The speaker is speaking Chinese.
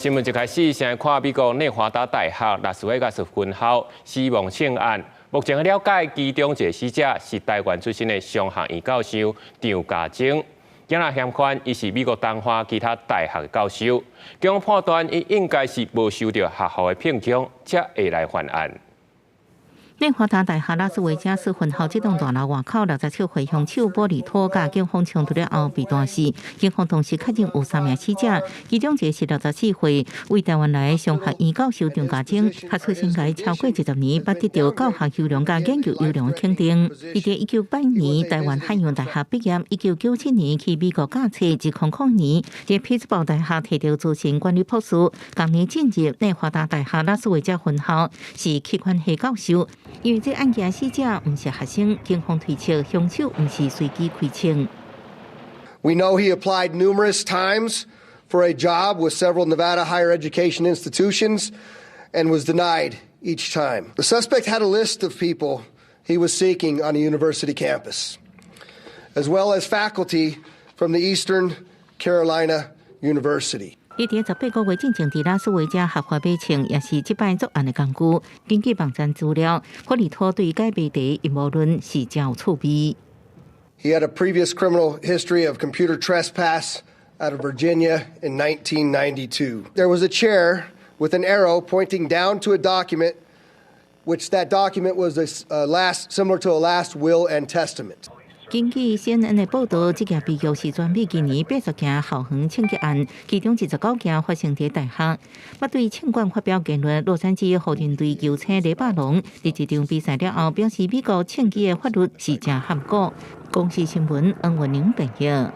新闻一开始，先看美国内华达大学拉斯维加斯分校死亡性案。目前了解，其中一个死者是台湾出身的商学院教授张家晶。今日嫌款，伊是美国东华其他大学的教授。警方判断，伊应该是无受到学校的聘请，才会来犯案。内华达大学拉斯维加斯分校这栋大楼外口67回香手玻璃托甲警方冲突了后被断死。警方同时确认有3名死者，其中一个是64岁为台湾来的商学院教授张家晶，他出生涯超过10年，捌得到教学优良甲研究优良的肯定。伊在1982年台湾海洋大学毕业，1997年去美国教册，2000年在匹兹堡大学摕到资深管理博士，同年进入内华达大学拉斯维加分校，是器官系教授。因为这案件死者不是学生，警方推测凶手不是随机开枪。We know he applied numerous times for a job with several Nevada higher education institutions and was denied each time. The suspect had a list of people he was seeking on a university campus, as well as faculty from the Eastern Carolina University. 伊伫18个月进前伫拉斯维加合法买枪，也是这摆作案的工具。根据网站资料，玻璃托对该媒体阴谋论是真有趣味。He had a previous criminal history of computer trespass out of Virginia in 1992. There was a chair with an arrow pointing down to a document, which that document was similar to a last will and testament. 根据 CNN 的报道，这件被告是专美今年80件校园枪击案，其中19件发生在大学。要对枪管发表言论，洛杉矶湖人队球星黎巴龙在一场比赛了后，表示美国枪击的法律是真含糊。公司新闻，恩文宁报道。